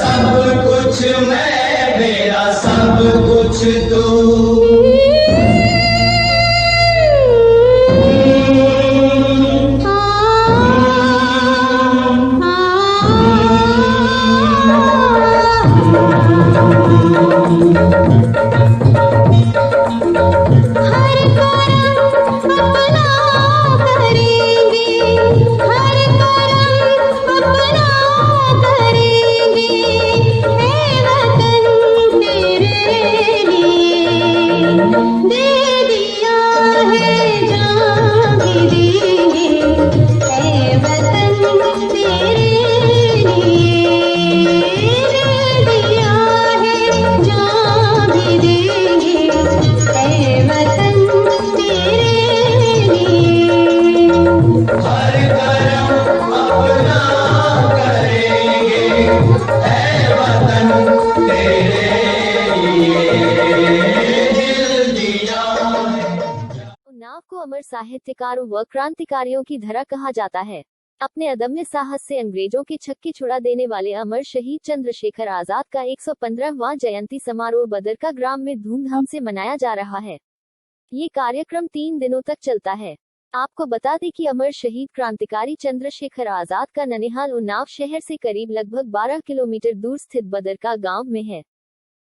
सब कुछ मैं, मेरा सब कुछ तू। उन्नाव को अमर साहित्यकारों व क्रांतिकारियों की धरा कहा जाता है। अपने अदम्य साहस से अंग्रेजों के छक्के छुड़ा देने वाले अमर शहीद चंद्रशेखर आजाद का 115वां जयंती समारोह बदरका ग्राम में धूमधाम से मनाया जा रहा है। ये कार्यक्रम 3 दिनों तक चलता है। आपको बता दें कि अमर शहीद क्रांतिकारी चंद्रशेखर आजाद का ननिहाल उन्नाव शहर से करीब लगभग 12 किलोमीटर दूर स्थित बदरका गांव में है,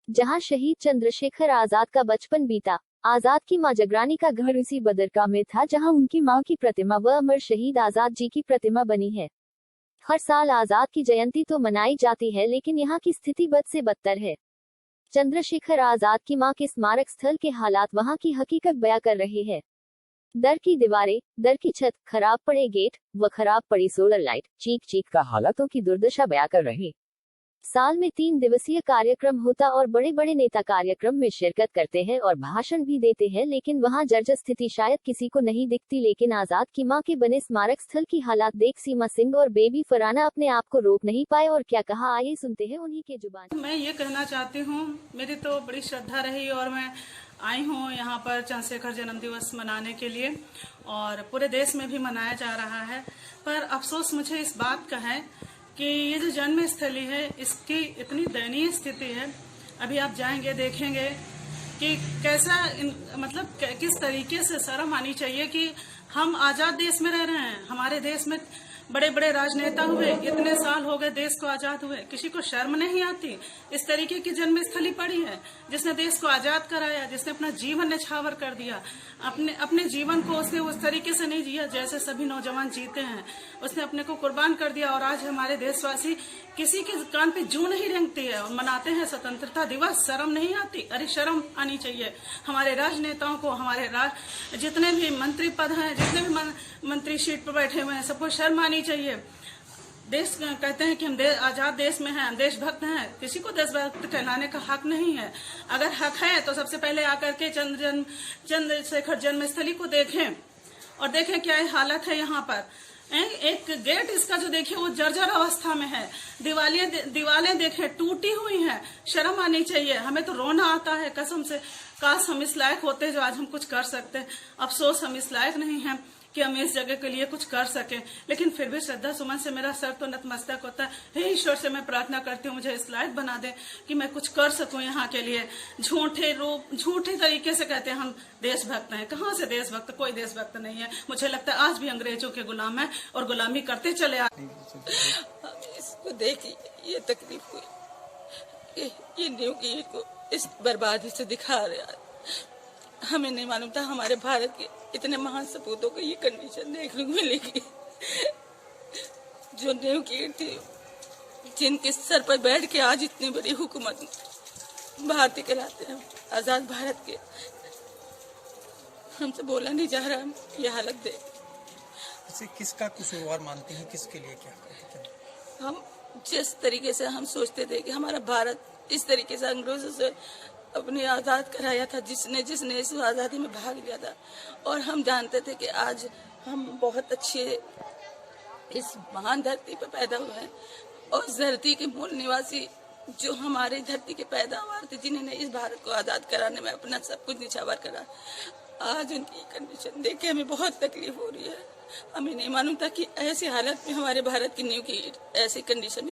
जहां शहीद चंद्रशेखर आजाद का बचपन बीता। आजाद की मां जगरानी का घर इसी बदरका में था, जहां उनकी मां की प्रतिमा व अमर शहीद आजाद जी की प्रतिमा बनी है। हर साल आजाद की जयंती तो मनाई जाती है, लेकिन यहाँ की स्थिति बद से बदतर है। चंद्रशेखर आजाद की मां के स्मारक स्थल के हालात वहां की हकीकत बयां कर रहे हैं। दर की दीवारें, दर की छत, खराब पड़े गेट व खराब पड़ी सोलर लाइट चीख चीख का हालातों की दुर्दशा बयां कर रहे। साल में 3 दिवसीय कार्यक्रम होता और बड़े बड़े नेता कार्यक्रम में शिरकत करते हैं और भाषण भी देते हैं, लेकिन वहां जर्जर स्थिति शायद किसी को नहीं दिखती। लेकिन आजाद की मां के बने स्मारक स्थल की हालात देख सीमा सिंह और बेबी फराना अपने आप को रोक नहीं पाए और क्या कहा, आइए सुनते हैं उन्हीं के जुबान। मैं ये कहना चाहती हूँ, मेरी तो बड़ी श्रद्धा रही और मैं आई हूँ यहाँ पर चंद्रशेखर जन्म दिवस मनाने के लिए, और पूरे देश में भी मनाया जा रहा है। पर अफसोस मुझे इस बात का है कि ये जो जन्म स्थली है, इसकी इतनी दयनीय स्थिति है। अभी आप जाएंगे देखेंगे कि कैसा मतलब किस तरीके से शर्म आनी चाहिए कि हम आजाद देश में रह रहे हैं। हमारे देश में बड़े बड़े राजनेता हुए, इतने साल हो गए देश को आजाद हुए, किसी को शर्म नहीं आती। इस तरीके की जन्मस्थली पड़ी है जिसने देश को आजाद कराया, जिसने अपना जीवन न्यौछावर कर दिया। अपने जीवन को उसने उस तरीके से नहीं जिया जैसे सभी नौजवान जीते हैं। उसने अपने को कुर्बान कर दिया और आज हमारे देशवासी किसी के कान पे जूं नहीं रेंगती है और मनाते हैं स्वतंत्रता दिवस। शर्म नहीं आती? अरे शर्म आनी चाहिए हमारे राजनेताओं को, हमारे जितने भी मंत्री पद हैं, जितने भी मंत्री सीट पर बैठे हुए हैं, सबको शर्म आनी चाहिए। देश कहते हैं कि हम आजाद देश में हैं, हम देशभक्त हैं। किसी को देशभक्त कहलाने का हक नहीं है। अगर हक है तो सबसे पहले आकर के चंद्रशेखर जन्मस्थली को देखें और देखें क्या हालत है यहाँ पर। एक गेट इसका जो देखिए वो जर्जर अवस्था में है। दीवारें देखें टूटी हुई हैं। शर्म आनी चाहिए। हमें तो रोना आता है कसम से। काश हम इस लायक होते जो आज हम कुछ कर सकते। अफसोस हम इस लायक नहीं हैं कि हम इस जगह के लिए कुछ कर सके। लेकिन फिर भी श्रद्धा सुमन से मेरा सर तो नतमस्तक होता है। हे ईश्वर से मैं प्रार्थना करती हूँ मुझे इस लायक बना दे कि मैं कुछ कर सकूं यहाँ के लिए। झूठे तरीके से कहते हैं हम देशभक्त हैं। कहाँ से देशभक्त? कोई देशभक्त नहीं है। मुझे लगता है आज भी अंग्रेजों के गुलाम है और गुलामी करते चले आ। इसको देखिए ये तकलीफ हुई, ये न्यू गेट को इस बर्बादी से दिखा रहा। हमें नहीं मालूम था हमारे भारत के इतने महान सपूतों को ये कंडीशन देखने को मिलेगी। जो न्यू गेट थी, जिनके सर पर बैठ के आज इतनी बड़ी हुकूमत भारतीय कहलाते हैं, आजाद भारत के, हमसे बोला नहीं जा रहा। ये हालत देख इसे किसका कसूरवार मानते हैं? किसके लिए क्या करते हैं? हम जिस तरीके से हम सोचते थे कि हमारा भारत इस तरीके से अंग्रेजों से अपने आज़ाद कराया था, जिसने इस आज़ादी में भाग लिया था, और हम जानते थे कि आज हम बहुत अच्छे इस महान धरती पर पैदा हुए हैं और इस धरती के मूल निवासी जो हमारी धरती के पैदावार थे, जिन्होंने इस भारत को आज़ाद कराने में अपना सब कुछ निछावर करा, आज उनकी कंडीशन देख के हमें बहुत तकलीफ हो रही है। हमें नहीं मालूम था कि ऐसी हालत में हमारे भारत की न्यू की ऐसी कंडीशन